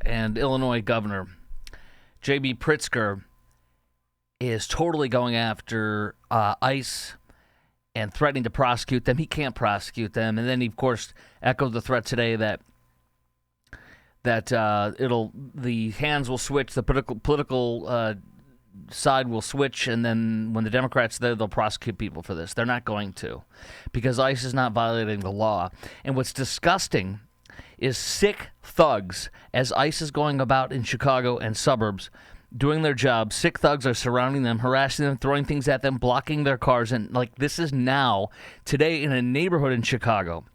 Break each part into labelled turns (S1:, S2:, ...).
S1: and Illinois Governor J.B. Pritzker is totally going after ICE and threatening to prosecute them. He can't prosecute them. And then he, of course, echoed the threat today that the hands will switch, the political side will switch, and then when the Democrats there, they'll prosecute people for this. They're not going to, because ICE is not violating the law. And what's disgusting is sick thugs, as ICE is going about in Chicago and suburbs, doing their job. Sick thugs are surrounding them, harassing them, throwing things at them, blocking their cars. And like this is now, today in a neighborhood in Chicago.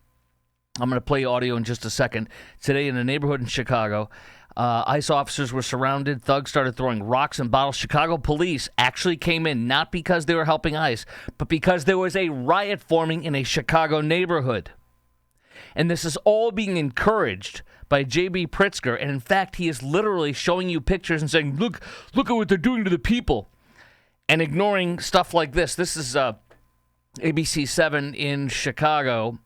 S1: I'm going to play audio in just a second. Today in a neighborhood in Chicago, ICE officers were surrounded. Thugs started throwing rocks and bottles. Chicago police actually came in, not because they were helping ICE, but because there was a riot forming in a Chicago neighborhood. And this is all being encouraged by J.B. Pritzker. And in fact, he is literally showing you pictures and saying, look at what they're doing to the people, and ignoring stuff like this. This is ABC 7 in Chicago.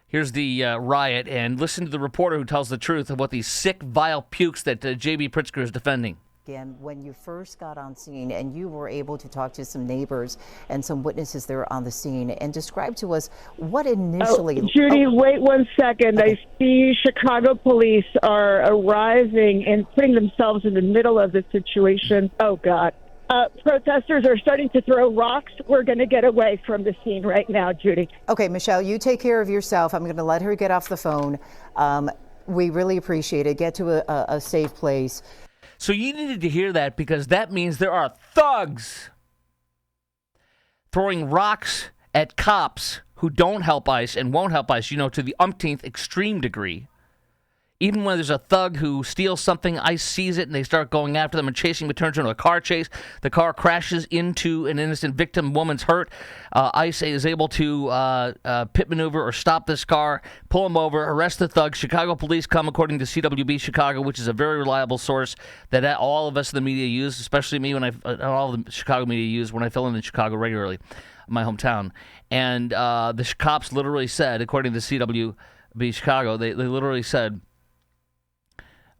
S1: Here's the riot, and listen to the reporter who tells the truth of what these sick, vile pukes that J.B. Pritzker is defending.
S2: Again, when you first got on scene and you were able to talk to some neighbors and some witnesses there on the scene, and describe to us what initially...
S3: Judy, wait one second. Okay. I see Chicago police are arriving and putting themselves in the middle of the situation. Oh, God. Protesters are starting to throw rocks. We're going to get away from the scene right now, Judy.
S2: Okay, Michelle, you take care of yourself. I'm going to let her get off the phone. We really appreciate it. Get to a safe place.
S1: So you needed to hear that, because that means there are thugs throwing rocks at cops who don't help ICE and won't help ICE, to the umpteenth extreme degree. Even when there's a thug who steals something, ICE sees it and they start going after them and chasing. It turns into a car chase. The car crashes into an innocent victim. Woman's hurt. ICE is able to pit maneuver or stop this car, pull him over, arrest the thug. Chicago police come, according to CWB Chicago, which is a very reliable source that all of us in the media use, especially me, all of the Chicago media use when I fill in Chicago regularly, my hometown. And the cops literally said, according to CWB Chicago, they literally said,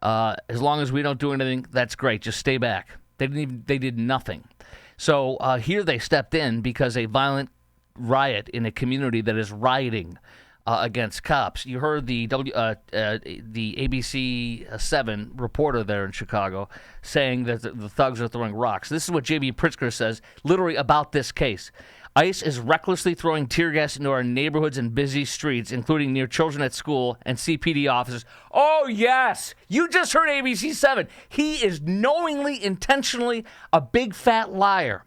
S1: as long as we don't do anything, that's great. Just stay back. They did nothing. So here they stepped in because a violent riot in a community that is rioting against cops. You heard the ABC 7 reporter there in Chicago saying that the thugs are throwing rocks. This is what J.B. Pritzker says, literally about this case. ICE is recklessly throwing tear gas into our neighborhoods and busy streets, including near children at school and CPD officers. Oh, yes. You just heard ABC 7. He is knowingly, intentionally a big fat liar.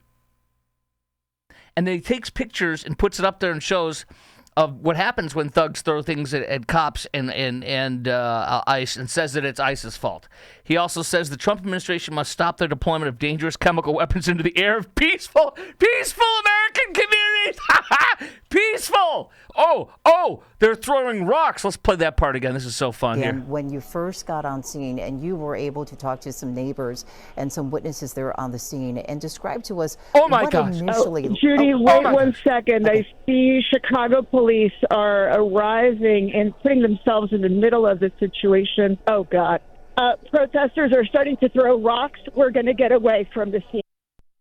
S1: And then he takes pictures and puts it up there and shows of what happens when thugs throw things at cops and ICE, and says that it's ICE's fault. He also says the Trump administration must stop their deployment of dangerous chemical weapons into the air of peaceful American communities. Peaceful. Oh, they're throwing rocks. Let's play that part again. This is so fun here.
S2: When you first got on scene and you were able to talk to some neighbors and some witnesses there on the scene, and describe to us what initially...
S3: Judy, wait one second. Okay. I see Chicago police are arriving and putting themselves in the middle of the situation. Oh, God. Protesters are starting to throw rocks. We're going to get away from the scene.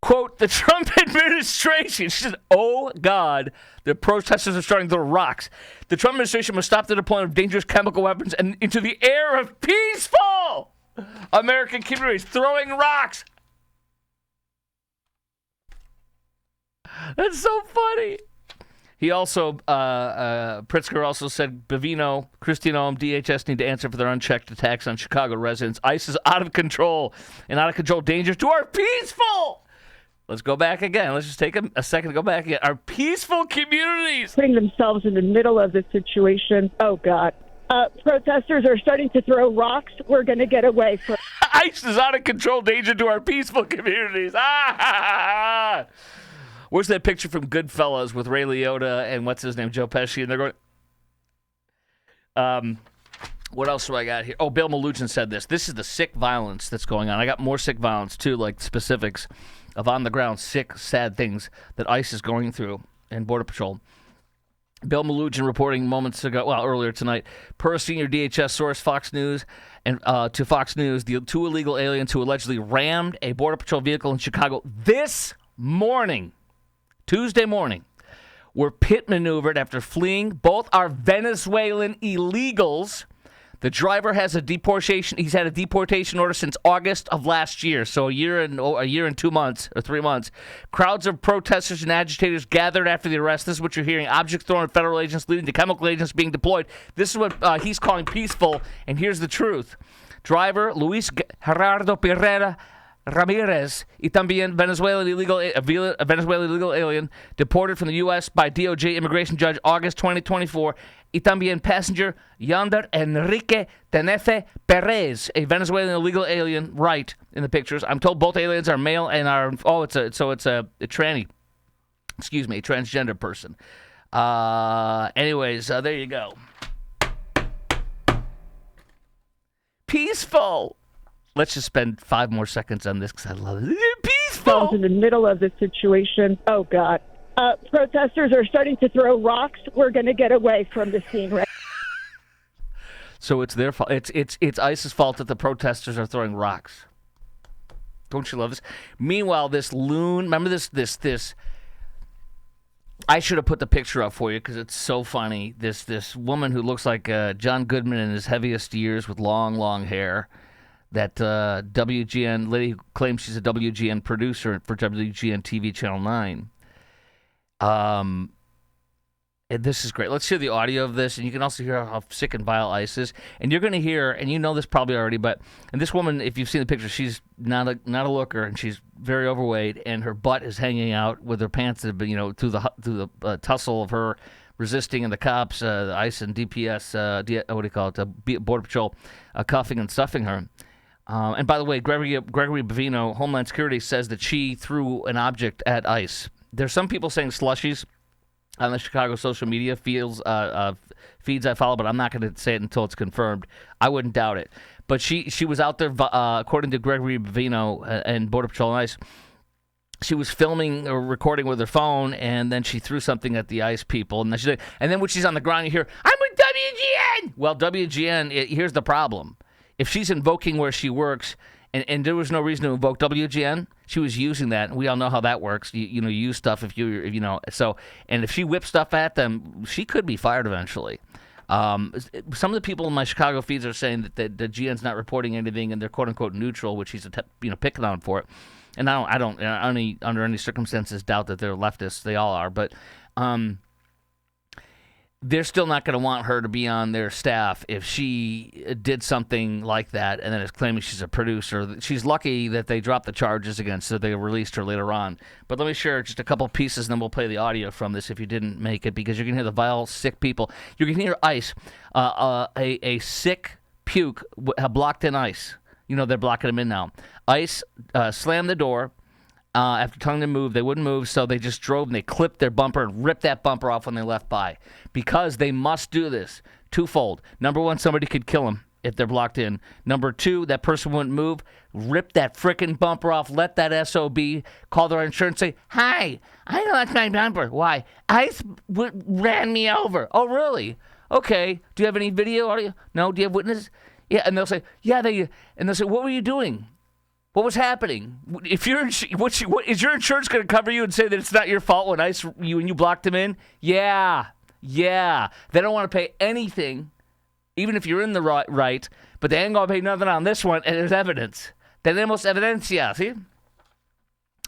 S1: Quote, the Trump administration. She said, oh, God, the protesters are starting to throw rocks. The Trump administration must stop the deployment of dangerous chemical weapons and into the air of peaceful American communities. Throwing rocks. That's so funny. He also, Pritzker also said Bavino, Christine Ohm, DHS need to answer for their unchecked attacks on Chicago residents. ICE is out of control and out of control dangerous to our peaceful. Let's go back again. Let's just take a second to go back again. Our peaceful communities.
S3: Putting themselves in the middle of the situation. Oh, God. Protesters are starting to throw rocks. We're going to get away from...
S1: ICE is out of control danger to our peaceful communities. Where's that picture from Goodfellas with Ray Liotta and what's his name, Joe Pesci? And they're going... What else do I got here? Oh, Bill Malugin said this. This is the sick violence that's going on. I got more sick violence, too, like specifics of on-the-ground sick, sad things that ICE is going through and Border Patrol. Bill Malugin reporting earlier tonight, per a senior DHS source, Fox News, and to Fox News, the two illegal aliens who allegedly rammed a Border Patrol vehicle in Chicago this morning, Tuesday morning, were pit maneuvered after fleeing. Both are Venezuelan illegals. The driver has he's had a deportation order since August of last year, so a year and 2 months or 3 months. Crowds of protesters and agitators gathered after the arrest. This is what you're hearing. Objects thrown at federal agents, leading to chemical agents being deployed. This is what he's calling peaceful, and here's the truth. Driver Luis Gerardo Pereira Ramirez y también Venezuelan illegal alien deported from the U.S. by DOJ immigration judge August 2024. Y también passenger Yonder Enrique Tenefe Perez, a Venezuelan illegal alien, right in the pictures. I'm told both aliens are male and it's a tranny. Excuse me, a transgender person. Anyways, there you go. Peaceful. Let's just spend 5 more seconds on this because I love it. Peaceful.
S3: In the middle of the situation. Oh, God. Protesters are starting to throw rocks. We're going to get away from the scene right.
S1: So it's their fault. It's ICE's fault that the protesters are throwing rocks. Don't you love this? Meanwhile, this loon. Remember this. I should have put the picture up for you because it's so funny. This woman who looks like John Goodman in his heaviest years with long hair. That WGN lady who claims she's a WGN producer for WGN TV Channel 9. And this is great. Let's hear the audio of this, and you can also hear how sick and vile ICE is. And you're going to hear, and you know this probably already, and this woman, if you've seen the picture, she's not a looker, and she's very overweight, and her butt is hanging out with her pants, through the tussle of her resisting and the cops, the ICE and DPS, Border Patrol, cuffing and stuffing her. And by the way, Gregory Bavino, Homeland Security, says that she threw an object at ICE. There's some people saying slushies on the Chicago social media feeds I follow, but I'm not going to say it until it's confirmed. I wouldn't doubt it. But she was out there, according to Gregory Bavino and Border Patrol and ICE, she was filming or recording with her phone, and then she threw something at the ICE people. And then when she's on the ground, you hear, "I'm with WGN!" Well, WGN, here's the problem. If she's invoking where she works, and there was no reason to invoke WGN, she was using that, and we all know how that works. You use stuff if you know. So, and if she whips stuff at them, she could be fired eventually. Some of the people in my Chicago feeds are saying that the GN's not reporting anything, and they're quote unquote neutral, which he's picking on for it. And I don't under any circumstances doubt that they're leftists. They all are, but they're still not going to want her to be on their staff if she did something like that and then is claiming she's a producer. She's lucky that they dropped the charges against her, so they released her later on. But let me share just a couple pieces, and then we'll play the audio from this if you didn't make it, because you can hear the vile, sick people. You can hear ICE, a sick puke blocked in ICE. They're blocking them in now. ICE slammed the door. After telling them to move, they wouldn't move, so they just drove and they clipped their bumper and ripped that bumper off when they left by. Because they must do this. Twofold. Number one, somebody could kill them if they're blocked in. Number two, that person wouldn't move. Rip that frickin' bumper off. Let that SOB call their insurance and say, "Hi, I lost my bumper." Why? ICE ran me over. Oh, really? Okay. Do you have any video, audio? No? Do you have witnesses? Yeah. And they'll say, yeah, and they'll say, "What were you doing? What was happening?" If what is your insurance going to cover you and say that it's not your fault when you blocked them in? Yeah. They don't want to pay anything, even if you're in the right. But they ain't going to pay nothing on this one, and there's evidence. Tenemos evidencia, ¿sí?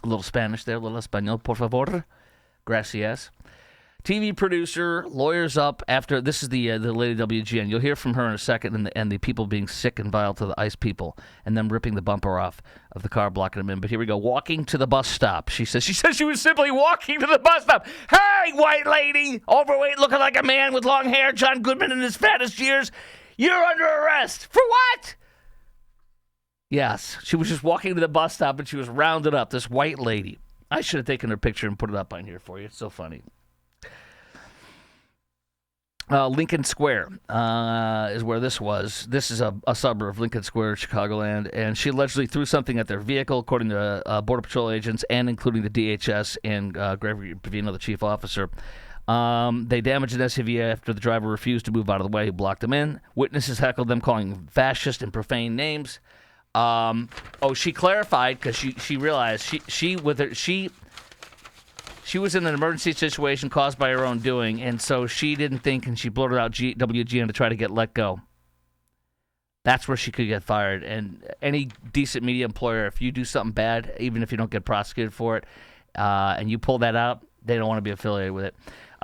S1: A little Spanish there, a little español, por favor. Gracias. TV producer, lawyers up after, this is the lady WGN. You'll hear from her in a second, and the people being sick and vile to the ICE people, and them ripping the bumper off of the car, blocking them in. But here we go. Walking to the bus stop. She says she was simply walking to the bus stop. "Hey, white lady, overweight, looking like a man with long hair, John Goodman in his fattest years. You're under arrest." For what? Yes, she was just walking to the bus stop, and she was rounded up, this white lady. I should have taken her picture and put it up on here for you. It's so funny. Lincoln Square is where this was. This is a suburb of Lincoln Square, Chicagoland, and she allegedly threw something at their vehicle, according to Border Patrol agents, and including the DHS and Gregory Pavino, the chief officer. They damaged an SUV after the driver refused to move out of the way. He blocked them in. Witnesses heckled them, calling them fascist and profane names. She clarified because she realized she was in an emergency situation caused by her own doing, and so she didn't think, and she blurted out WGN to try to get let go. That's where she could get fired. And any decent media employer, if you do something bad, even if you don't get prosecuted for it, and you pull that out, they don't want to be affiliated with it.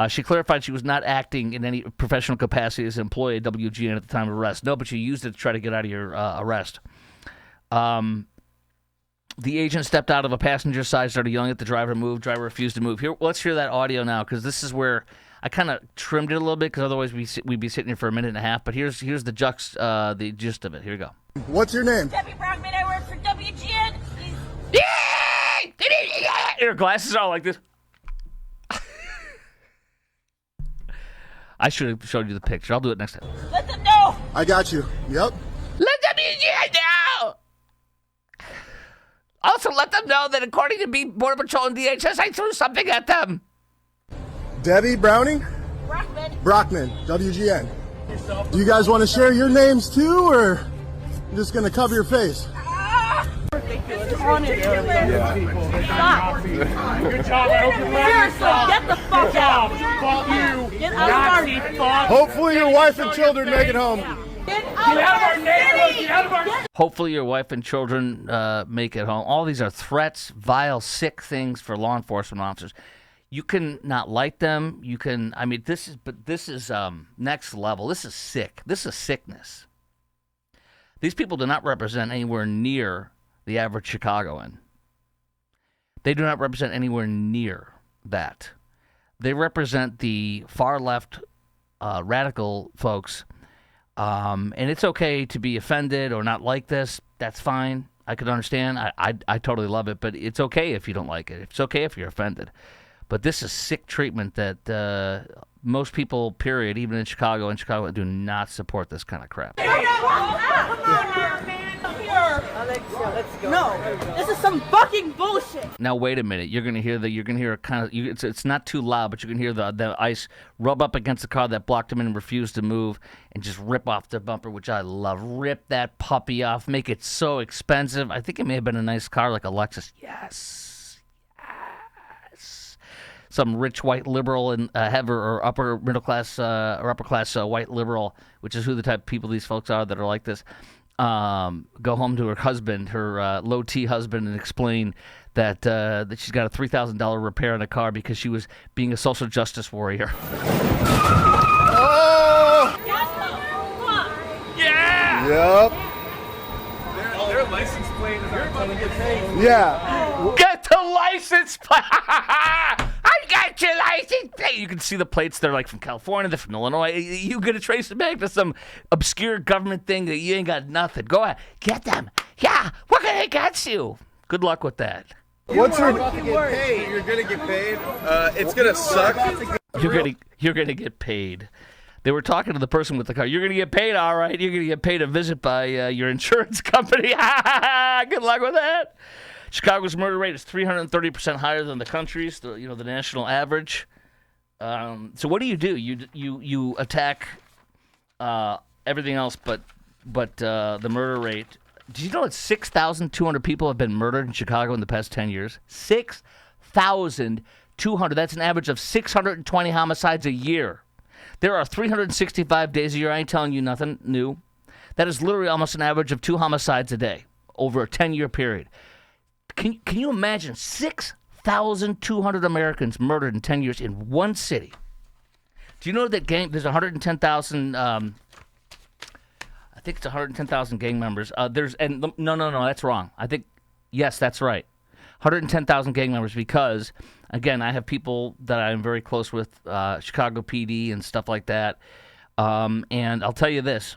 S1: She clarified she was not acting in any professional capacity as an employee at WGN at the time of arrest. No, but she used it to try to get out of your arrest. The agent stepped out of a passenger side, started yelling at the driver, move. Driver refused to move. Here, let's hear that audio now, because this is where I kind of trimmed it a little bit, because otherwise we'd be sitting here for a minute and a half. But here's the the gist of it. Here we go.
S4: What's your name?
S5: Debbie Brockman, I work for WGN.
S1: Her glasses are all like this. I should have showed you the picture. I'll do it next time.
S5: Let them know.
S4: I got you. Yep.
S1: Let WGN know. Also, let them know that according to Border Patrol and DHS, I threw something at them.
S4: Debbie Browning? Brockman, WGN. Do you guys want to share your names too, or you're just going to cover your face?
S5: Honest. Stop.
S6: Good job. I hope you're
S5: Seriously, get the fuck out.
S6: Fuck you.
S5: Get out of our
S6: fuck.
S4: Hopefully your wife and children make it home.
S5: Get out of our neighborhood. Get out of our.
S1: Hopefully your wife and children make it home. All these are threats, vile, sick things for law enforcement officers. You can not like them. You can, I mean, this is next level. This is sick. This is sickness. These people do not represent anywhere near the average Chicagoan. They do not represent anywhere near that. They represent the far left radical folks. And it's okay to be offended or not like this. That's fine. I could understand. I totally love it, but it's okay if you don't like it. It's okay if you're offended. But this is sick treatment that most people, period, even in Chicago, do not support this kind of crap.
S5: No, this is some fucking bullshit.
S1: Now wait a minute. You're gonna hear a kind of. It's not too loud, but you can hear the ICE rub up against the car that blocked him and refused to move, and just rip off the bumper, which I love. Rip that puppy off. Make it so expensive. I think it may have been a nice car like a Lexus. Yes. Some rich white liberal and or upper middle class or upper class white liberal, which is who the type of people these folks are that are like this. Go home to her husband, her low T husband, and explain that she's got a $3,000 repair on a car because she was being a social justice warrior.
S4: Oh!
S1: Yeah.
S4: Yep.
S6: Their license plate is going to get paid.
S4: Yeah.
S1: Get the license plate. I got your license plate. You can see the plates. They're like from California. They're from Illinois. You get to trace them back to some obscure government thing that you ain't got nothing. Go ahead. Get them. Yeah. We're going to get you. Good luck with that.
S4: What's your...
S7: You're gonna get paid. It's gonna suck.
S1: You're gonna get paid. They were talking to the person with the car. You're gonna get paid, all right. You're gonna get paid a visit by your insurance company. Good luck with that. Chicago's murder rate is 330% higher than the country's, the national average. So what do? You attack everything else, but the murder rate. Did you know that 6,200 people have been murdered in Chicago in the past 10 years? 6,200. That's an average of 620 homicides a year. There are 365 days a year. I ain't telling you nothing new. That is literally almost an average of 2 homicides a day over a 10-year period. Can you imagine 6,200 Americans murdered in 10 years in one city? Do you know that there's 110,000... I think it's 110,000 gang members. No, that's wrong. Yes, that's right. 110,000 gang members because, again, I have people that I'm very close with, Chicago PD and stuff like that. And I'll tell you this.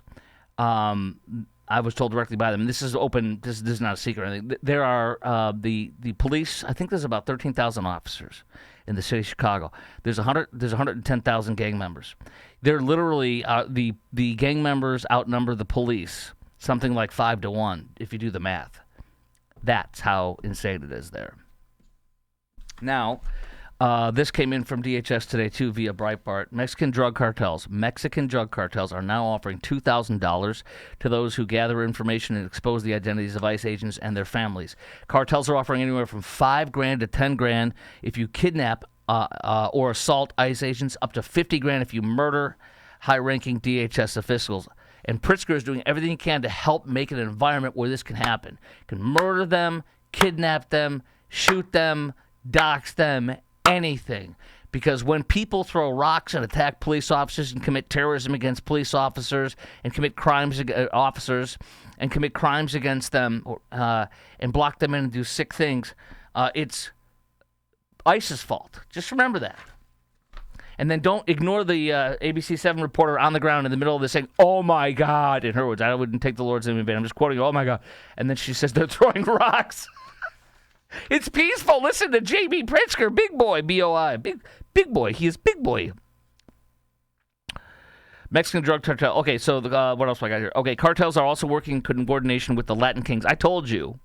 S1: I was told directly by them. And this is open. This is not a secret or anything. There are the police. I think there's about 13,000 officers in the city of Chicago. There's 110,000 gang members. They're literally the gang members outnumber the police something like 5-1 if you do the math. That's how insane it is there. Now, This came in from DHS today, too, via Breitbart. Mexican drug cartels are now offering $2,000 to those who gather information and expose the identities of ICE agents and their families. Cartels are offering anywhere from $5,000 to $10,000 if you kidnap or assault ICE agents, up to $50,000 if you murder high-ranking DHS officials. And Pritzker is doing everything he can to help make an environment where this can happen. Can murder them, kidnap them, shoot them, dox them, anything. Because when people throw rocks and attack police officers and commit terrorism against police officers and commit crimes against officers and commit crimes against them and block them in and do sick things, it's ICE's fault. Just remember that. And then don't ignore the ABC 7 reporter on the ground in the middle of this saying, "Oh my God," in her words. I wouldn't take the Lord's name in vain. I'm just quoting, "Oh my God." And then she says they're throwing rocks. It's peaceful. Listen to J.B. Pritzker, big boy, B-O-I. Big boy. He is big boy. Mexican drug cartel. Okay, so what else do I got here? Okay, cartels are also working in coordination with the Latin Kings. I told you.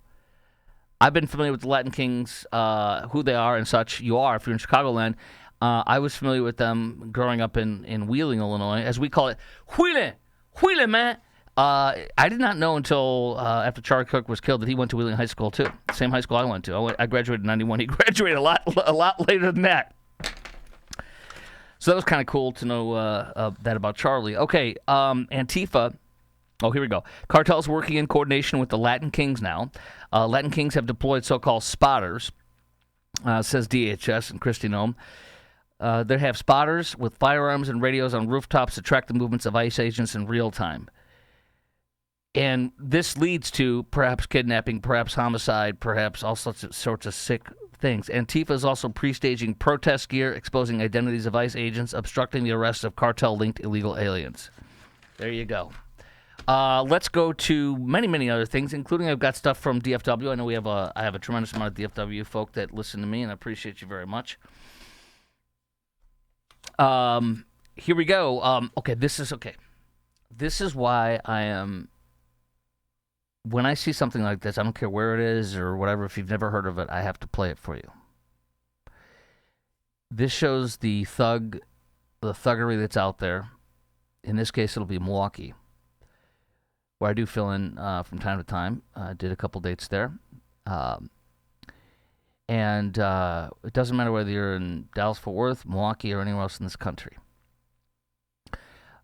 S1: I've been familiar with the Latin Kings, who they are and such. You are, if you're in Chicagoland. I was familiar with them growing up in Wheeling, Illinois, as we call it. Wheeling, man. I did not know until after Charlie Kirk was killed that he went to Wheeling High School, too. Same high school I went to. I graduated in 91. He graduated a lot later than that. So that was kind of cool to know that about Charlie. Okay, Antifa. Oh, here we go. Cartels working in coordination with the Latin Kings now. Latin Kings have deployed so-called spotters, says DHS and Kristi Noem. They have spotters with firearms and radios on rooftops to track the movements of ICE agents in real time. And this leads to perhaps kidnapping, perhaps homicide, perhaps all sorts of sick things. Antifa is also pre-staging protest gear, exposing identities of ICE agents, obstructing the arrest of cartel-linked illegal aliens. There you go. Let's go to many, many other things, including I've got stuff from DFW. I know I have a tremendous amount of DFW folk that listen to me, and I appreciate you very much. Here we go. This is why I am. When I see something like this, I don't care where it is or whatever. If you've never heard of it, I have to play it for you. This shows the thuggery that's out there. In this case, it'll be Milwaukee, where I do fill in from time to time. I did a couple dates there. And it doesn't matter whether you're in Dallas-Fort Worth, Milwaukee, or anywhere else in this country.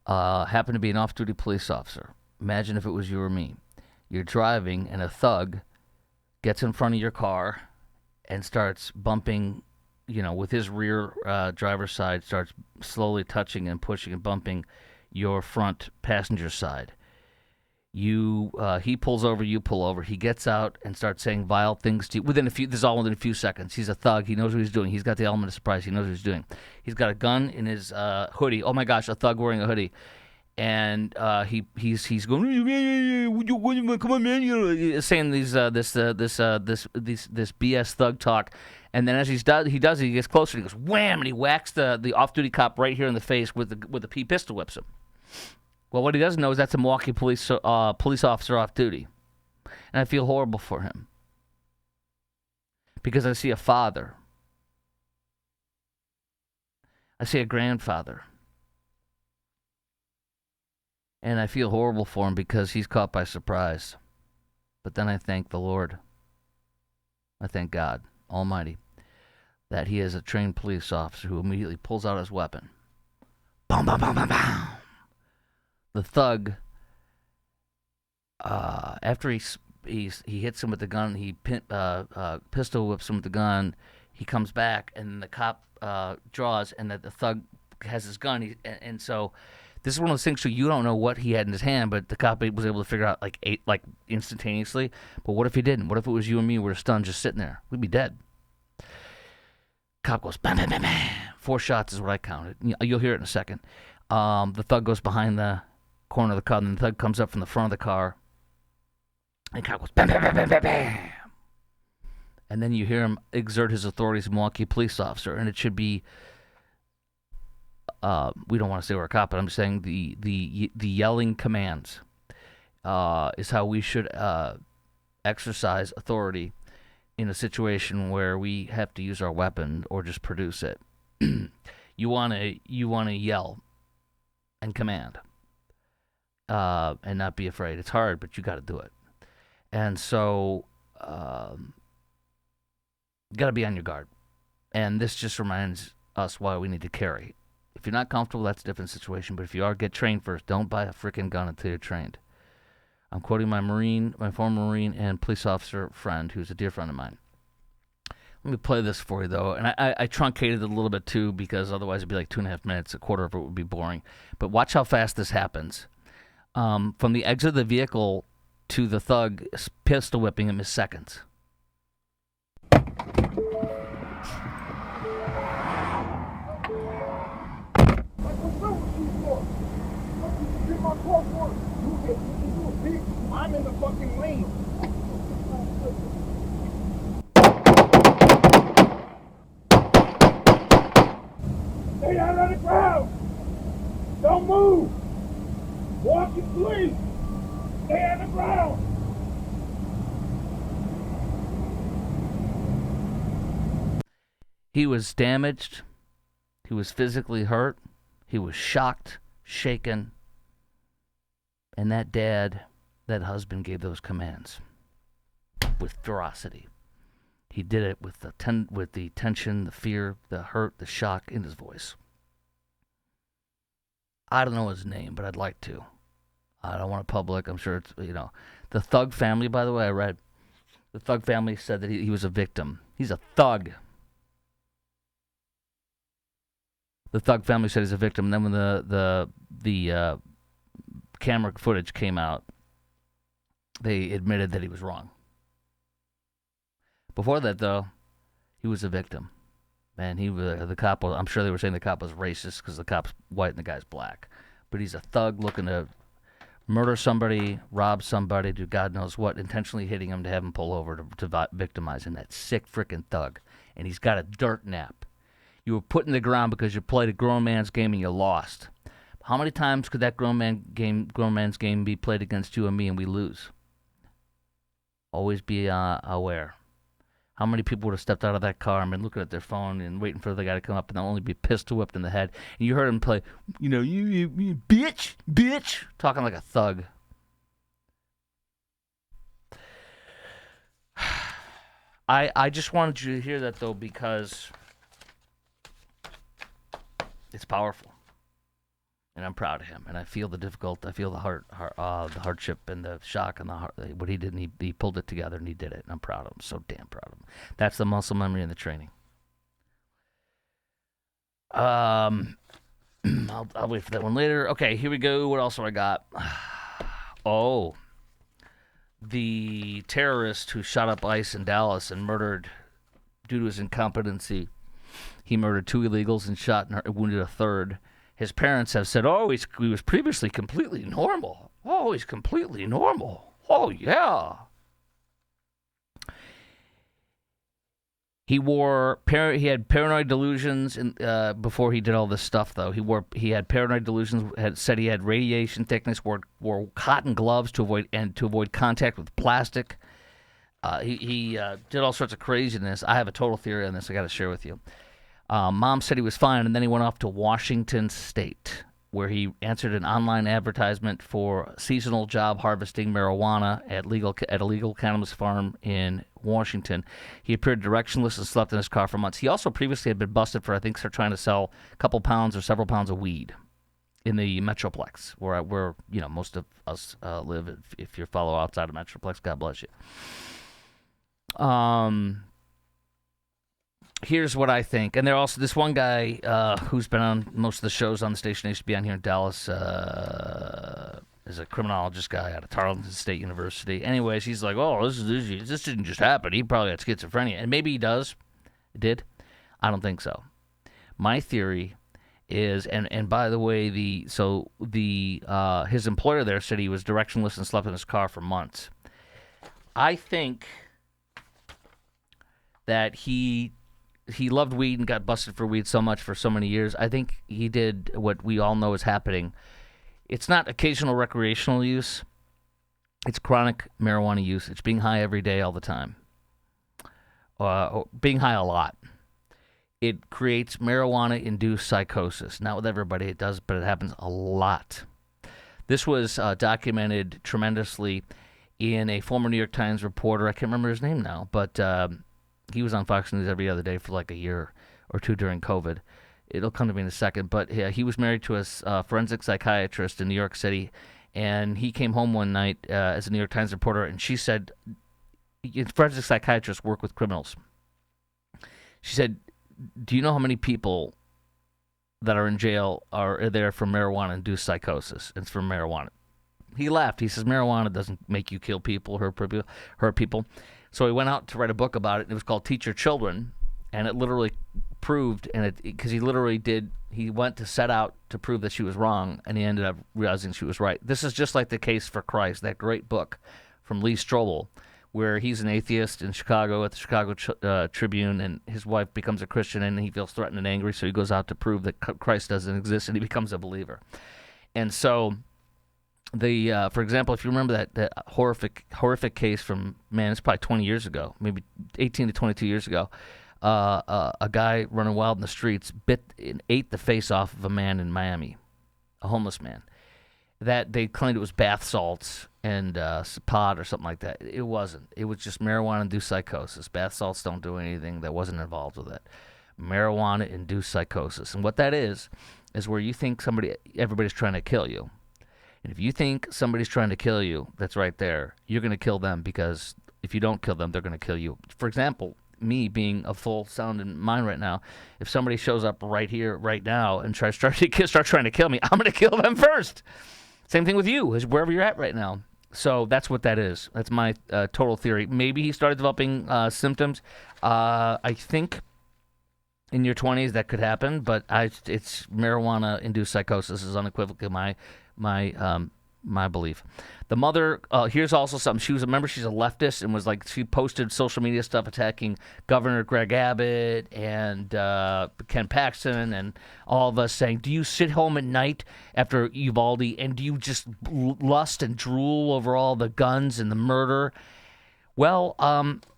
S1: Happen to be an off-duty police officer. Imagine if it was you or me. You're driving, and a thug gets in front of your car and starts bumping, with his rear driver's side, starts slowly touching and pushing and bumping your front passenger side. He pulls over, you pull over. He gets out and starts saying vile things to you. This is all within a few seconds. He's a thug. He knows what he's doing. He's got the element of surprise. He knows what he's doing. He's got a gun in his hoodie. Oh my gosh, a thug wearing a hoodie. And he's going, come on, man, saying this BS thug talk. And then as he gets closer. He goes wham, and he whacks the off-duty cop right here in the face with the P pistol whips him. Well, what he doesn't know is that's a Milwaukee police officer off duty, and I feel horrible for him because I see a father, I see a grandfather. And I feel horrible for him because he's caught by surprise. But then I thank the Lord. I thank God Almighty that he is a trained police officer who immediately pulls out his weapon. Boom, boom, boom, boom, boom. The thug, after he hits him with the gun, he pistol whips him with the gun. He comes back, and the cop draws, and the thug has his gun. And so this is one of those things where you don't know what he had in his hand, but the cop was able to figure out like instantaneously. But what if he didn't? What if it was you and me who were stunned just sitting there? We'd be dead. Cop goes bam, bam, bam, bam. 4 shots is what I counted. You'll hear it in a second. The thug goes behind the corner of the car, and the thug comes up from the front of the car. And the cop goes bam, bam, bam, bam, bam, bam. And then you hear him exert his authority as a Milwaukee police officer, and it should be. We don't want to say we're a cop, but I'm saying the yelling commands is how we should exercise authority in a situation where we have to use our weapon or just produce it. You want to yell and command and not be afraid. It's hard, but you got to do it. And so you got to be on your guard. And this just reminds us why we need to carry. If you're not comfortable, that's a different situation. But if you are, get trained first. Don't buy a freaking gun until you're trained. I'm quoting my former Marine and police officer friend, who's a dear friend of mine. Let me play this for you, though. And I truncated it a little bit, too, because otherwise it'd be like 2.5 minutes. A quarter of it would be boring. But watch how fast this happens. From the exit of the vehicle to the thug pistol whipping him is seconds.
S6: I'm in the fucking lane. Stay down on the ground. Don't move. Walk in place. Stay on the ground.
S1: He was damaged. He was physically hurt. He was shocked, shaken. And that husband gave those commands with ferocity. He did it with the tension, the fear, the hurt, the shock in his voice. I don't know his name, but I'd like to. I don't want it public. I'm sure it's, The Thug family, by the way, I read. The Thug family said that he was a victim. He's a thug. The Thug family said he's a victim. And then when the camera footage came out, they admitted that he was wrong. Before that, though, he was a victim. And the cop was, I'm sure they were saying the cop was racist because the cop's white and the guy's black. But he's a thug looking to murder somebody, rob somebody, do God knows what, intentionally hitting him to have him pull over to victimize him. That sick freaking thug. And he's got a dirt nap. You were put in the ground because you played a grown man's game and you lost. How many times could that grown man's game be played against you and me and we lose? Always be aware. How many people would have stepped out of that car and been looking at their phone and waiting for the guy to come up and they'll only be pistol whipped in the head? And you heard him play, you bitch, talking like a thug. I just wanted you to hear that, though, because it's powerful. And I'm proud of him, and I feel the hardship and the shock and what he did, and he pulled it together and he did it, and I'm proud of him, so damn proud of him. That's the muscle memory and the training. I'll wait for that one later. Okay, here we go. What else do I got? Oh, the terrorist who shot up ICE in Dallas and murdered, due to his incompetency, he murdered 2 illegals and wounded a third. His parents have said, he was previously completely normal. Oh, he's completely normal. Oh, yeah. He had paranoid delusions before he did all this stuff, though. He had paranoid delusions, said he had radiation sickness, wore cotton gloves to avoid contact with plastic. He did all sorts of craziness. I have a total theory on this I got to share with you. Mom said he was fine, and then he went off to Washington State, where he answered an online advertisement for seasonal job harvesting marijuana at a legal cannabis farm in Washington. He appeared directionless and slept in his car for months. He also previously had been busted for, I think, trying to sell a couple pounds or several pounds of weed in the Metroplex, where most of us live. If you follow outside of Metroplex, God bless you. Here's what I think. And there also this one guy who's been on most of the shows on the station. I used to be on here in Dallas. Is a criminologist guy out of Tarleton State University. Anyways, he's like, this didn't just happen. He probably had schizophrenia. And maybe he does. Did. I don't think so. My theory is, and by the way, his employer there said he was directionless and slept in his car for months. I think that he loved weed and got busted for weed so much for so many years. I think he did what we all know is happening. It's not occasional recreational use. It's chronic marijuana use. It's being high every day all the time. being high a lot, it creates marijuana-induced psychosis. Not with everybody it does, but it happens a lot. This was documented tremendously in a former New York Times reporter. I can't remember his name now, but he was on Fox News every other day for like a year or two during COVID. It'll come to me in a second. But he was married to a forensic psychiatrist in New York City, and he came home one night as a New York Times reporter, and she said, forensic psychiatrists work with criminals. She said, do you know how many people that are in jail are there for marijuana-induced psychosis? It's from marijuana. He laughed. He says, marijuana doesn't make you kill people, hurt people. So he went out to write a book about it, and it was called Teach Your Children, and it literally proved, because he went to set out to prove that she was wrong, and he ended up realizing she was right. This is just like The Case for Christ, that great book from Lee Strobel, where he's an atheist in Chicago at the Chicago Tribune, and his wife becomes a Christian, and he feels threatened and angry, so he goes out to prove that Christ doesn't exist, and he becomes a believer. And so, for example, if you remember that horrific case from, it's probably 20 years ago, maybe 18 to 22 years ago, a guy running wild in the streets bit and ate the face off of a man in Miami, a homeless man. That they claimed it was bath salts and pot or something like that. It wasn't. It was just marijuana-induced psychosis. Bath salts don't do anything. That wasn't involved with it. Marijuana-induced psychosis. And what that is where you think everybody's trying to kill you. And if you think somebody's trying to kill you, that's right there. You're going to kill them, because if you don't kill them, they're going to kill you. For example, me being a full sound in mind right now, if somebody shows up right here, right now, and start trying to kill me, I'm going to kill them first. Same thing with you, is wherever you're at right now. So that's what that is. That's my total theory. Maybe he started developing symptoms. I think in your 20s that could happen, but it's marijuana-induced psychosis is unequivocally my belief. The mother, here's also something. She's a leftist, and she posted social media stuff attacking Governor Greg Abbott and Ken Paxton and all of us, saying, do you sit home at night after Uvalde and do you just lust and drool over all the guns and the murder? Well,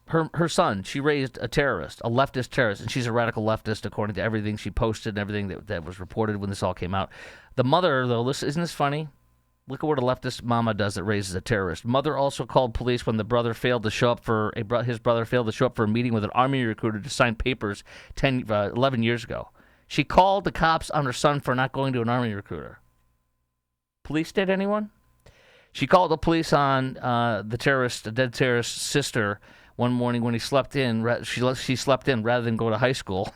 S1: her son, she raised a terrorist, a leftist terrorist, and she's a radical leftist according to everything she posted and everything that was reported when this all came out. The mother, though, isn't this funny? Look at what a leftist mama does that raises a terrorist. Mother also called police when his brother failed to show up for a meeting with an Army recruiter to sign papers 11 years ago. She called the cops on her son for not going to an Army recruiter. Police did, anyone? She called the police on the dead terrorist's sister one morning when he slept in. She slept in rather than go to high school.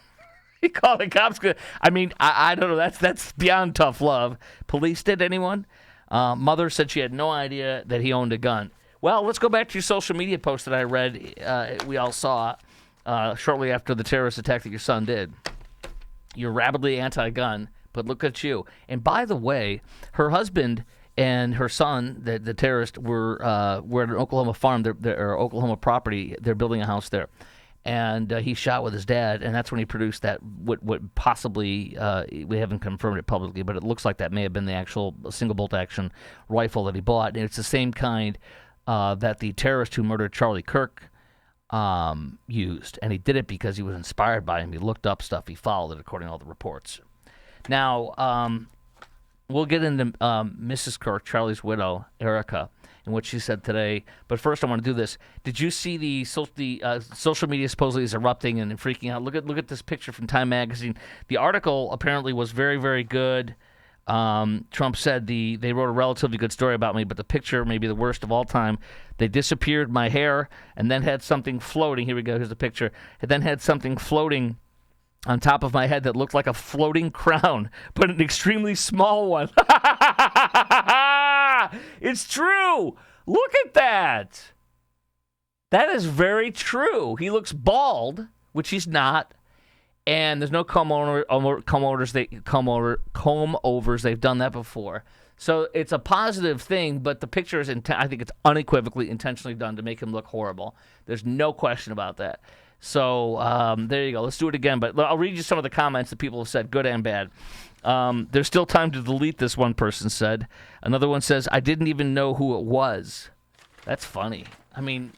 S1: He called the cops. I mean, I don't know. That's beyond tough love. Police did, anyone? Mother said she had no idea that he owned a gun. Well, let's go back to your social media post that I read. We all saw shortly after the terrorist attack that your son did. You're rabidly anti-gun, but look at you. And by the way, her husband and her son, the terrorist, were at an Oklahoma farm, or Oklahoma property. They're building a house there. And he shot with his dad, and that's when he produced that, what possibly, we haven't confirmed it publicly, but it looks like that may have been the actual single-bolt action rifle that he bought. And it's the same kind that the terrorist who murdered Charlie Kirk used. And he did it because he was inspired by him. He looked up stuff. He followed it, according to all the reports. Now, we'll get into Mrs. Kirk, Charlie's widow, Erika, and what she said today. But first, I want to do this. Did you see the social media supposedly is erupting and freaking out? Look at this picture from Time Magazine. The article apparently was very, very good. Trump said they wrote a relatively good story about me, but the picture may be the worst of all time. They disappeared my hair and then had something floating. Here we go. Here's the picture. And then had something floating on top of my head that looked like a floating crown, but an extremely small one. It's true. Look at that. That is very true. He looks bald, which he's not, and there's no comb overs. They've done that before. So it's a positive thing, but the picture is, I think it's unequivocally intentionally done to make him look horrible. There's no question about that. So there you go. Let's do it again. But I'll read you some of the comments that people have said, good and bad. There's still time to delete this, one person said. Another one says, I didn't even know who it was. That's funny. I mean,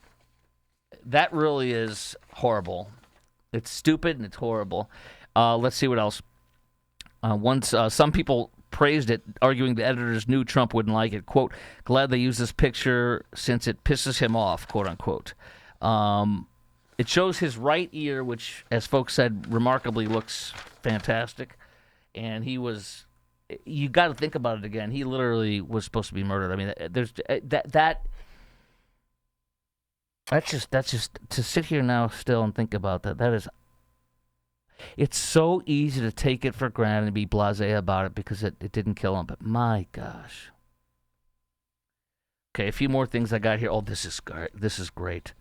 S1: that really is horrible. It's stupid and it's horrible. Let's see what else. Some people praised it, arguing the editors knew Trump wouldn't like it. Quote, glad they used this picture since it pisses him off, quote unquote. It shows his right ear, which, as folks said, remarkably looks fantastic. And you got to think about it again. He literally was supposed to be murdered. I mean, there's that's just to sit here now still and think about that. That is, it's so easy to take it for granted and be blasé about it because it didn't kill him. But my gosh. Okay, a few more things I got here. Oh, this is great. This is great.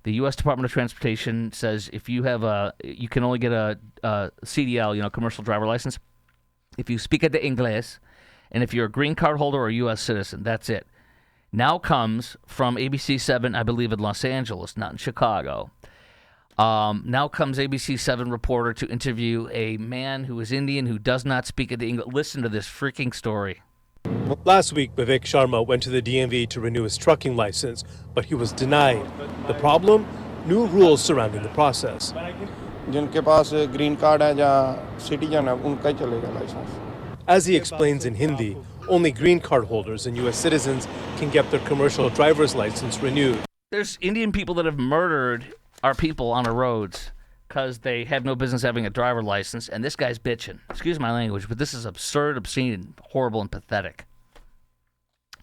S1: The U.S. Department of Transportation says if you have you can only get a CDL, commercial driver license, if you speak the English, and if you're a green card holder or a U.S. citizen. That's it. Now comes from ABC 7, I believe in Los Angeles, not in Chicago. Now comes ABC 7 reporter to interview a man who is Indian who does not speak the English. Listen to this freaking story.
S8: Last week, Vivek Sharma went to the DMV to renew his trucking license, but he was denied. The problem? New rules surrounding the process. As he explains in Hindi, only green card holders and U.S. citizens can get their commercial driver's license renewed.
S1: There's Indian people that have murdered our people on the roads because they have no business having a driver license, and this guy's bitching. Excuse my language, but this is absurd, obscene, horrible, and pathetic.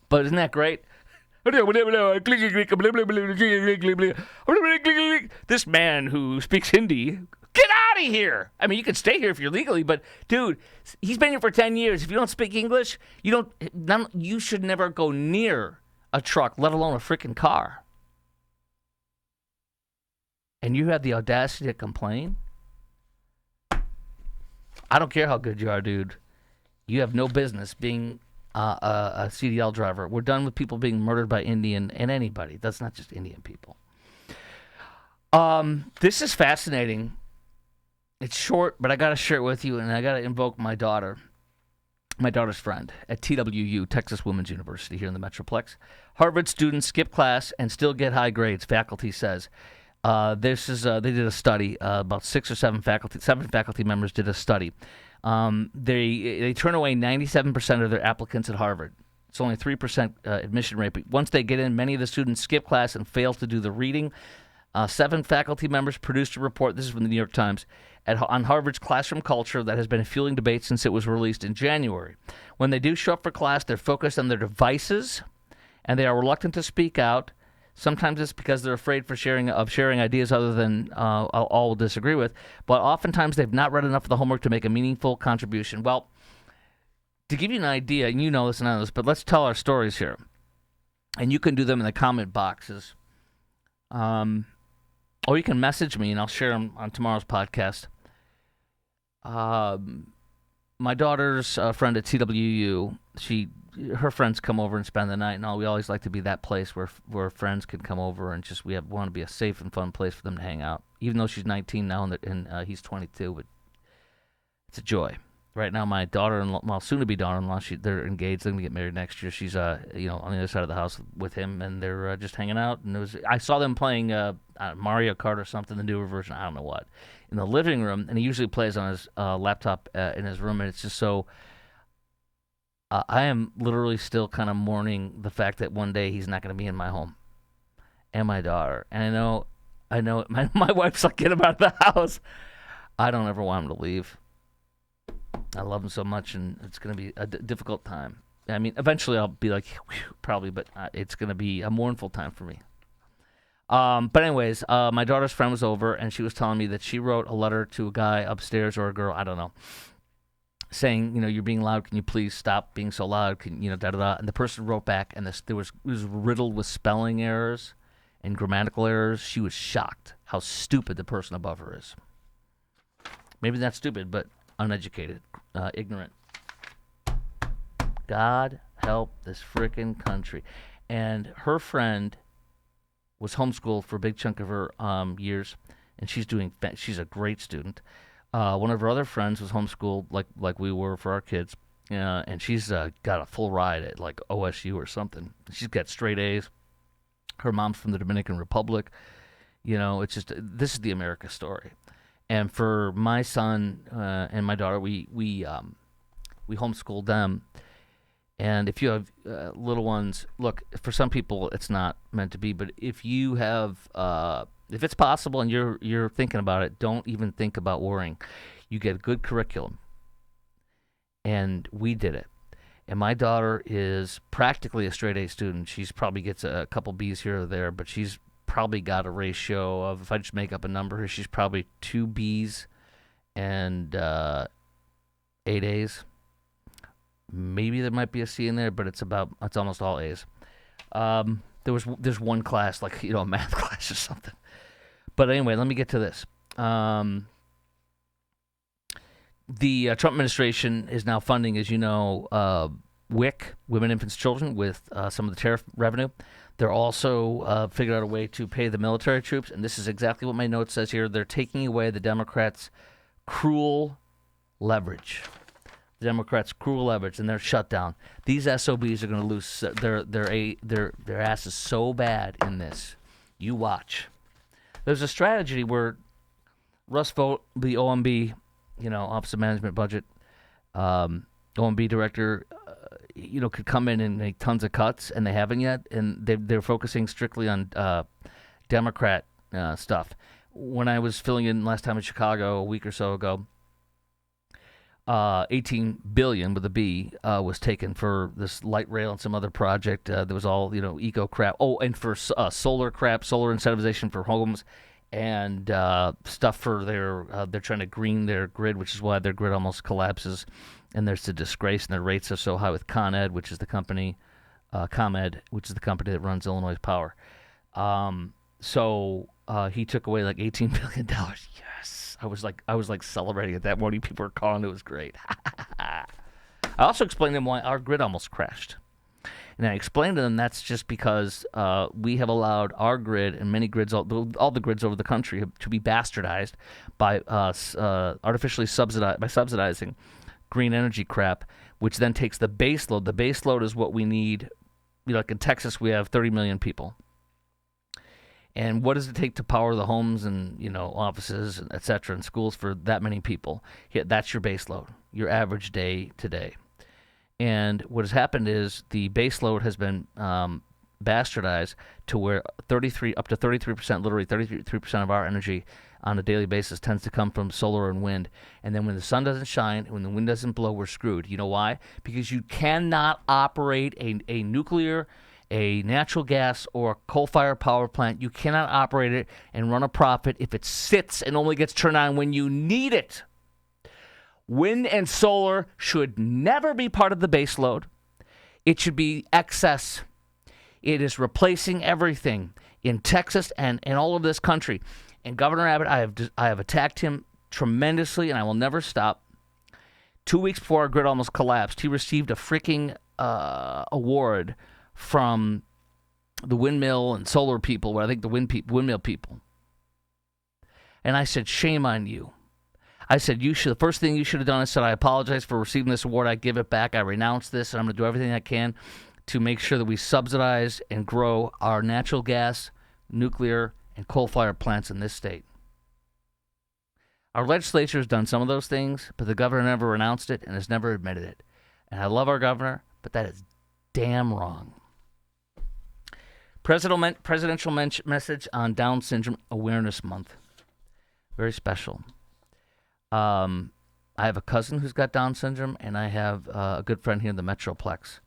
S1: But isn't that great? This man who speaks Hindi, get out of here! I mean, you can stay here if you're legally, but dude, he's been here for 10 years. If you don't speak English, you should never go near a truck, let alone a freaking car. And you have the audacity to complain? I don't care how good you are, dude. You have no business being a CDL driver. We're done with people being murdered by Indian and anybody. That's not just Indian people. This is fascinating. It's short, but I got to share it with you, and I got to invoke my daughter's friend at TWU, Texas Women's University here in the Metroplex. Harvard students skip class and still get high grades, faculty says. They did a study, about 6 or 7 faculty members did a study. They turn away 97% of their applicants at Harvard. It's only 3% admission rate, but once they get in, many of the students skip class and fail to do the reading. 7 faculty members produced a report, this is from the New York Times, on Harvard's classroom culture that has been fueling debate since it was released in January. When they do show up for class, they're focused on their devices, and they are reluctant to speak out. Sometimes it's because they're afraid of sharing ideas other than all will disagree with. But oftentimes they've not read enough of the homework to make a meaningful contribution. Well, to give you an idea, and you know this and I know this, but let's tell our stories here. And you can do them in the comment boxes. Or you can message me and I'll share them on tomorrow's podcast. My daughter's friend at TWU, her friends come over and spend the night, and we always like to be that place where friends can come over and just want to be a safe and fun place for them to hang out. Even though she's 19 now and he's 22, but it's a joy. Right now, my daughter-in-law, soon-to-be daughter-in-law, they're engaged. They're going to get married next year. She's on the other side of the house with him, and they're just hanging out. And I saw them playing Mario Kart or something, the newer version, I don't know what, in the living room. And he usually plays on his laptop in his room, and it's just so. I am literally still kind of mourning the fact that one day he's not going to be in my home, and my daughter. And I know, my wife's like, get him out of the house. I don't ever want him to leave. I love him so much, and it's going to be a difficult time. I mean, eventually I'll be like, whew, probably, but it's going to be a mournful time for me. But anyways, my daughter's friend was over, and she was telling me that she wrote a letter to a guy upstairs or a girl, I don't know, saying, you're being loud. Can you please stop being so loud? Da-da-da. And the person wrote back, and it was riddled with spelling errors and grammatical errors. She was shocked how stupid the person above her is. Maybe not stupid, but uneducated, ignorant. God help this frickin' country. And her friend was homeschooled for a big chunk of her years, and she's a great student. One of her other friends was homeschooled like we were for our kids, and she's got a full ride at like OSU or something. She's got straight A's. Her mom's from the Dominican Republic, It's just this is the America story. And for my son and my daughter, we homeschooled them. And if you have little ones, look, for some people it's not meant to be, but if you have, if it's possible and you're thinking about it, don't even think about worrying. You get a good curriculum, and we did it. And my daughter is practically a straight A student. She's probably gets a couple B's here or there, but she's probably got a ratio of, if I just make up a number, she's probably 2 B's and 8 A's. Maybe there might be a C in there, but it's almost all A's. There's one class, like, a math class or something. But anyway, let me get to this. The Trump administration is now funding, as you know, WIC, Women, Infants, Children, with some of the tariff revenue. They're also figured out a way to pay the military troops, and this is exactly what my note says here. They're taking away the Democrats' cruel leverage. The Democrats' cruel leverage, and they're shut down. These SOBs are going to lose their asses so bad in this. You watch. There's a strategy where Russ Vought, the OMB, Office of Management Budget, OMB director, could come in and make tons of cuts, and they haven't yet, and they're focusing strictly on Democrat stuff. When I was filling in last time in Chicago a week or so ago, $18 billion with a B was taken for this light rail and some other project. There was all eco crap. Oh, and for solar crap, solar incentivization for homes, and stuff for they're trying to green their grid, which is why their grid almost collapses, and there's a disgrace, and their rates are so high with ComEd, which is the company, ComEd, which is the company that runs Illinois Power. So he took away like $18 billion. Yes, I was like celebrating at that morning. People were calling. It was great. I also explained to them why our grid almost crashed. And I explained to them that's just because we have allowed our grid and many grids, all the grids over the country, to be bastardized by artificially subsidizing green energy crap, which then takes the base load. The base load is what we need. Like in Texas, we have 30 million people. And what does it take to power the homes and offices, et cetera, and schools for that many people? Yeah, that's your base load, your average day to day. And what has happened is the base load has been bastardized to where up to 33%, literally 33% of our energy on a daily basis tends to come from solar and wind. And then when the sun doesn't shine, when the wind doesn't blow, we're screwed. You know why? Because you cannot operate a nuclear, a natural gas, or a coal-fired power plant. You cannot operate it and run a profit if it sits and only gets turned on when you need it. Wind and solar should never be part of the base load. It should be excess. It is replacing everything in Texas and all of this country. And Governor Abbott, I have attacked him tremendously, and I will never stop. 2 weeks before our grid almost collapsed, he received a freaking award from the windmill and solar people, but I think the windmill people. And I said, shame on you. I said, the first thing you should have done is said, I apologize for receiving this award. I give it back. I renounce this, and I'm going to do everything I can to make sure that we subsidize and grow our natural gas, nuclear, and coal-fired plants in this state. Our legislature has done some of those things, but the governor never renounced it and has never admitted it. And I love our governor, but that is damn wrong. Presidential message on Down Syndrome Awareness Month. Very special. I have a cousin who's got Down syndrome, and I have a good friend here in the Metroplex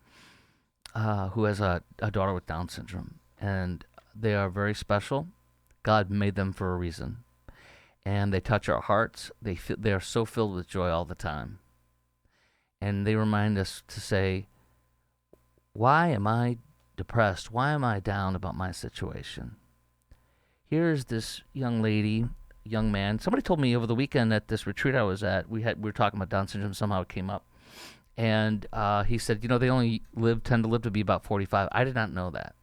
S1: who has a daughter with Down syndrome. And they are very special. God made them for a reason. And they touch our hearts. They are so filled with joy all the time. And they remind us to say, why am I depressed? Why am I down about my situation? Here's this young man. Somebody told me over the weekend at this retreat I was at, we were talking about Down syndrome. Somehow it came up. And he said, they only tend to live to be about 45. I did not know that.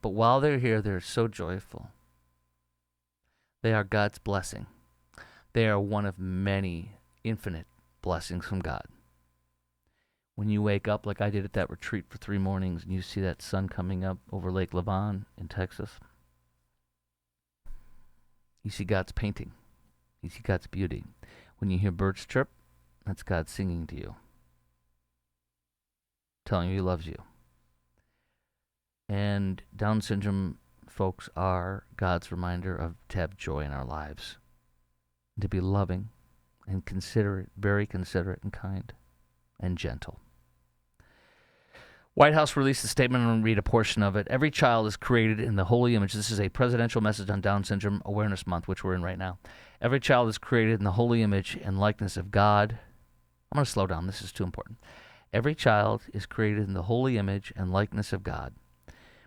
S1: But while they're here, they're so joyful. They are God's blessing. They are one of many infinite blessings from God. When you wake up like I did at that retreat for 3 mornings and you see that sun coming up over Lake Lavon in Texas, You see God's painting. You see God's beauty. When you hear birds chirp, that's God singing to you, telling you he loves you. And Down syndrome folks are God's reminder of to have joy in our lives, to be loving and considerate, very considerate and kind and gentle. White House released a statement. I'm going to read a portion of it. Every child is created in the holy image. This is a presidential message on Down Syndrome Awareness Month, which we're in right now. Every child is created in the holy image and likeness of God. I'm going to slow down. This is too important. Every child is created in the holy image and likeness of God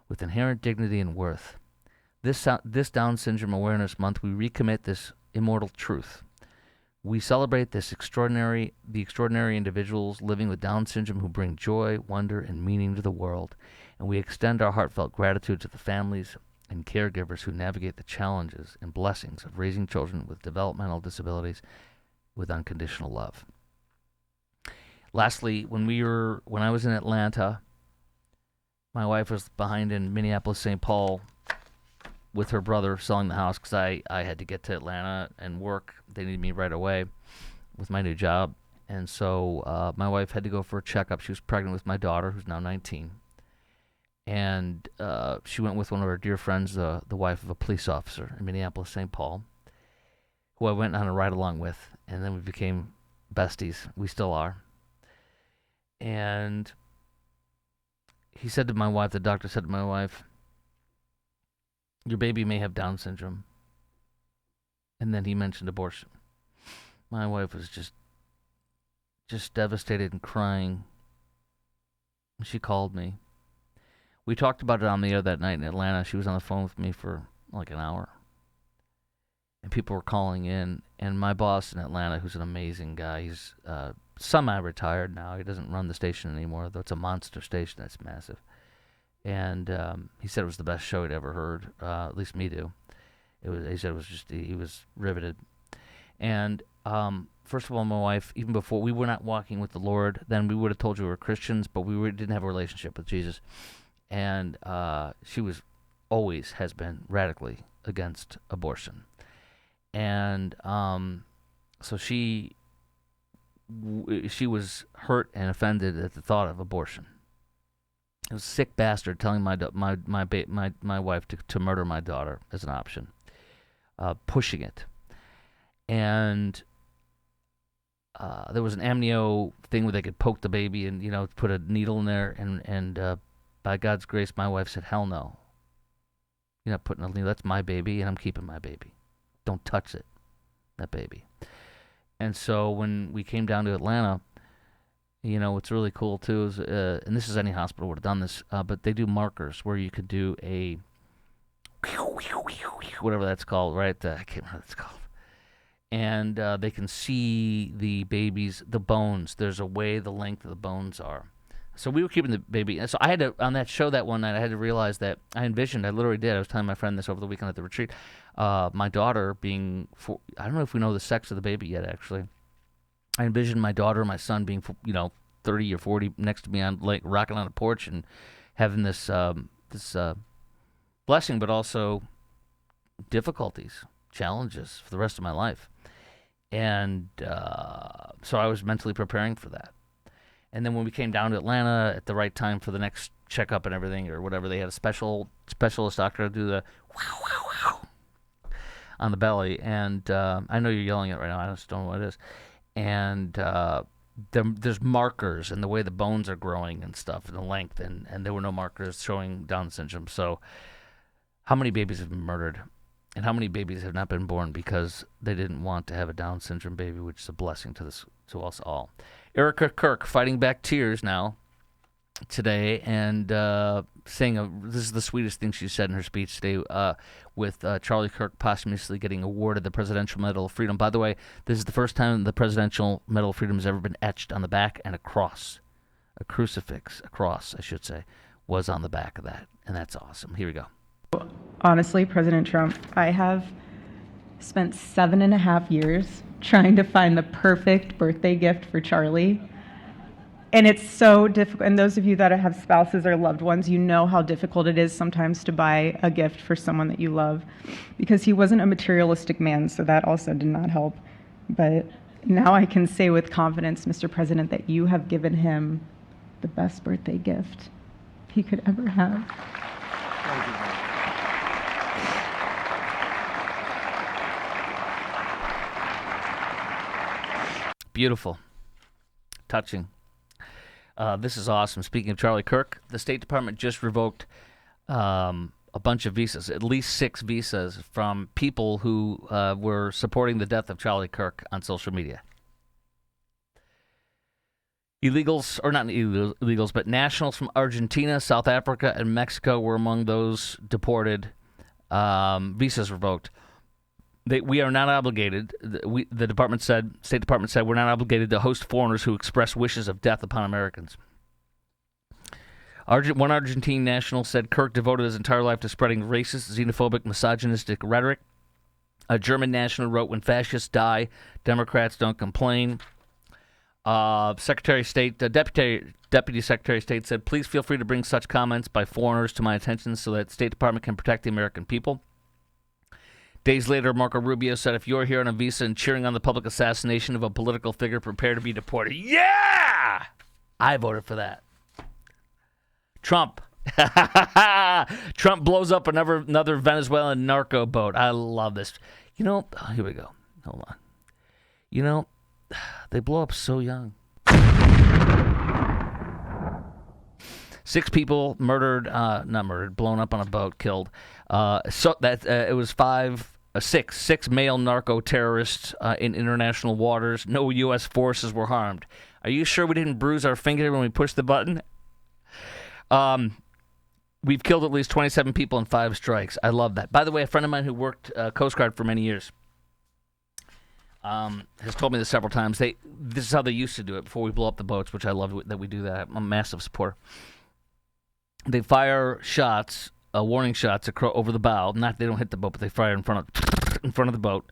S1: with inherent dignity and worth. This Down Syndrome Awareness Month, we recommit this immortal truth. We celebrate the extraordinary individuals living with Down syndrome who bring joy, wonder, and meaning to the world, and we extend our heartfelt gratitude to the families and caregivers who navigate the challenges and blessings of raising children with developmental disabilities with unconditional love. Lastly, when I was in Atlanta, my wife was behind in Minneapolis, St. Paul, with her brother selling the house because I had to get to Atlanta and work. They needed me right away with my new job. And so my wife had to go for a checkup. She was pregnant with my daughter, who's now 19. And she went with one of her dear friends, the wife of a police officer in Minneapolis, St. Paul, who I went on a ride along with. And then we became besties. We still are. And he said to my wife, the doctor said to my wife, "Your baby may have Down syndrome." And then he mentioned abortion. My wife was just devastated and crying. She called me. We talked about it on the air that night in Atlanta. She was on the phone with me for like an hour. And people were calling in. And my boss in Atlanta, who's an amazing guy, he's semi-retired now. He doesn't run the station anymore, though it's a monster station that's massive. And he said it was the best show he'd ever heard, at least me do. He said it was just, he was riveted. And first of all, my wife, even before, we were not walking with the Lord, then we would have told you we were Christians, but we didn't have a relationship with Jesus. And she always has been radically against abortion. And so she was hurt and offended at the thought of abortion. It was a sick bastard telling my wife to murder my daughter as an option, pushing it. And there was an amnio thing where they could poke the baby and, put a needle in there. And by God's grace, my wife said, "Hell no. You're not putting a needle. That's my baby, and I'm keeping my baby. Don't touch it, that baby." And so when we came down to Atlanta, what's really cool too is, and this is any hospital would have done this, but they do markers where you could do a whatever that's called, right? I can't remember what it's called. And they can see the bones. There's a way the length of the bones are. So we were keeping the baby. And so I had to, on that show that one night, I had to realize that I literally did. I was telling my friend this over the weekend at the retreat. My daughter being, I don't know if we know the sex of the baby yet, actually. I envisioned my daughter and my son being, 30 or 40 next to me on, like, rocking on a porch and having this blessing, but also difficulties, challenges for the rest of my life. And so I was mentally preparing for that. And then when we came down to Atlanta at the right time for the next checkup and everything or whatever, they had a specialist doctor to do the wow, wow, wow on the belly. And I know you're yelling it right now. I just don't know what it is. And there's markers in the way the bones are growing and stuff and the length. And there were no markers showing Down syndrome. So how many babies have been murdered? And how many babies have not been born because they didn't want to have a Down syndrome baby, which is a blessing to us all. Erika Kirk fighting back tears now today and saying this is the sweetest thing she said in her speech today with Charlie Kirk posthumously getting awarded the Presidential Medal of Freedom. By the way, this is the first time the Presidential Medal of Freedom has ever been etched on the back, and a cross, a cross, I should say, was on the back of that. And that's awesome. Here we go.
S9: Honestly, President Trump, I have spent 7.5 years trying to find the perfect birthday gift for Charlie. And it's so difficult. And those of you that have spouses or loved ones, you know how difficult it is sometimes to buy a gift for someone that you love, because he wasn't a materialistic man, so that also did not help. But now I can say with confidence, Mr. President, that you have given him the best birthday gift he could ever have.
S1: Beautiful. Touching. This is awesome. Speaking of Charlie Kirk, the State Department just revoked a bunch of visas, at least 6 visas, from people who were supporting the death of Charlie Kirk on social media. Illegals, or not illegals, but nationals from Argentina, South Africa, and Mexico were among those deported, visas revoked. We are not obligated, the State Department said, we're not obligated to host foreigners who express wishes of death upon Americans. One Argentine national said Kirk devoted his entire life to spreading racist, xenophobic, misogynistic rhetoric. A German national wrote, when fascists die, Democrats don't complain. Secretary of State, Deputy Secretary of State said, please feel free to bring such comments by foreigners to my attention so that the State Department can protect the American people. Days later, Marco Rubio said, if you're here on a visa and cheering on the public assassination of a political figure, prepare to be deported. Yeah! I voted for that. Trump. Trump blows up another Venezuelan narco boat. I love this. Here we go. Hold on. They blow up so young. 6 people murdered, not murdered, blown up on a boat, killed. It was 6 male narco terrorists in international waters. No U.S. forces were harmed. Are you sure we didn't bruise our finger when we pushed the button? We've killed at least 27 people in 5 strikes. I love that. By the way, a friend of mine who worked Coast Guard for many years has told me this several times. This is how they used to do it before we blow up the boats, which I love that we do that. I'm a massive supporter. They fire shots, warning shots over the bow. They don't hit the boat, but they fire in front of the boat.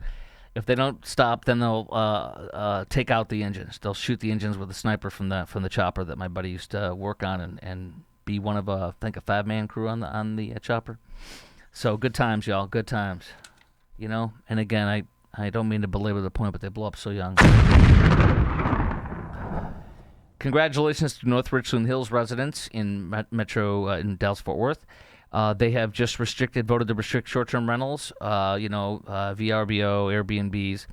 S1: If they don't stop, then they'll take out the engines. They'll shoot the engines with a sniper from the chopper that my buddy used to work on and be one of a 5-man crew on the chopper. So good times, y'all. Good times. And again, I don't mean to belabor the point, but they blow up so young. Congratulations to North Richland Hills residents in Metro in Dallas-Fort Worth. They have just voted to restrict short-term rentals, VRBO, Airbnbs.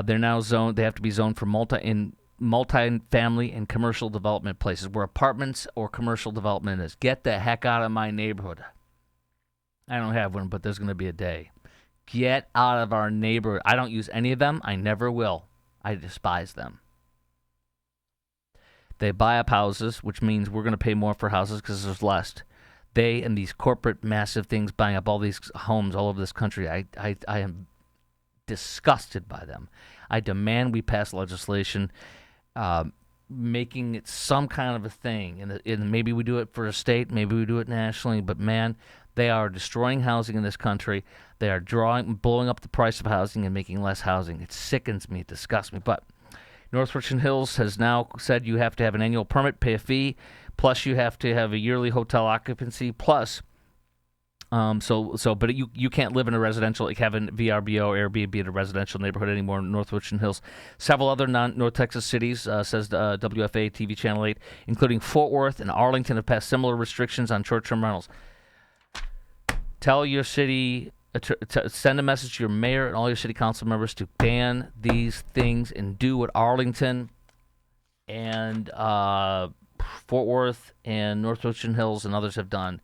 S1: They're now zoned. They have to be zoned for multi-family and commercial development places where apartments or commercial development is. Get the heck out of my neighborhood. I don't have one, but there's going to be a day. Get out of our neighborhood. I don't use any of them. I never will. I despise them. They buy up houses, which means we're going to pay more for houses because there's less. They and these corporate massive things buying up all these homes all over this country, I am disgusted by them. I demand we pass legislation making it some kind of a thing. And maybe we do it for a state, maybe we do it nationally, but man, they are destroying housing in this country. They are blowing up the price of housing and making less housing. It sickens me, it disgusts me. But North Richland Hills has now said you have to have an annual permit, pay a fee, plus you have to have a yearly hotel occupancy, plus but you can't live in a residential, like having VRBO or Airbnb in a residential neighborhood anymore in North Richland Hills. Several other North Texas cities, says WFA TV Channel 8, including Fort Worth and Arlington, have passed similar restrictions on short-term rentals. Tell your city, send a message to your mayor and all your city council members to ban these things and do what Arlington and Fort Worth and North Richland Hills and others have done.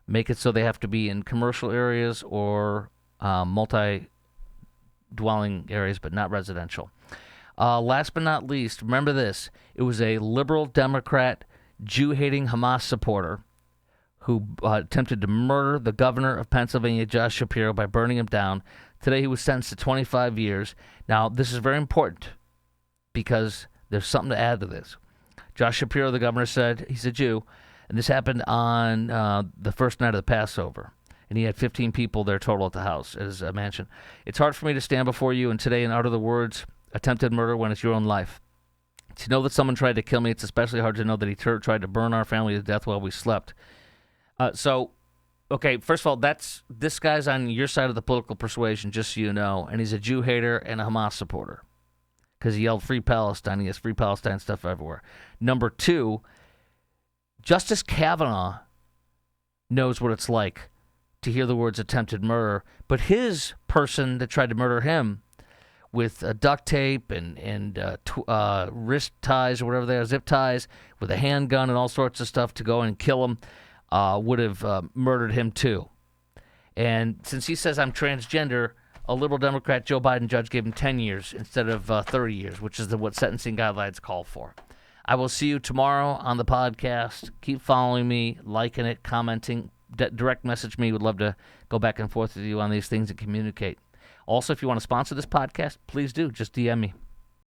S1: Make it so they have to be in commercial areas or multi-dwelling areas, but not residential. Last but not least, remember this. It was a liberal Democrat, Jew-hating Hamas supporter who attempted to murder the governor of Pennsylvania, Josh Shapiro, by burning him down. Today he was sentenced to 25 years. Now, this is very important because there's something to add to this. Josh Shapiro, the governor, said he's a Jew, and this happened on the first night of the Passover. And he had 15 people there total at the house, at his mansion. It's hard for me to stand before you and today and utter the words attempted murder when it's your own life. To know that someone tried to kill me, it's especially hard to know that he tried to burn our family to death while we slept. Okay, first of all, this guy's on your side of the political persuasion, just so you know, and he's a Jew hater and a Hamas supporter because he yelled Free Palestine. He has Free Palestine stuff everywhere. Number two, Justice Kavanaugh knows what it's like to hear the words attempted murder, but his person that tried to murder him with duct tape and wrist ties or whatever they are, zip ties, with a handgun and all sorts of stuff to go and kill him, would have murdered him too. And since he says I'm transgender, a liberal Democrat Joe Biden judge gave him 10 years instead of 30 years, which is what sentencing guidelines call for. I will see you tomorrow on the podcast. Keep following me, liking it, commenting, direct message me. Would love to go back and forth with you on these things and communicate. Also, if you want to sponsor this podcast, please do. Just DM me.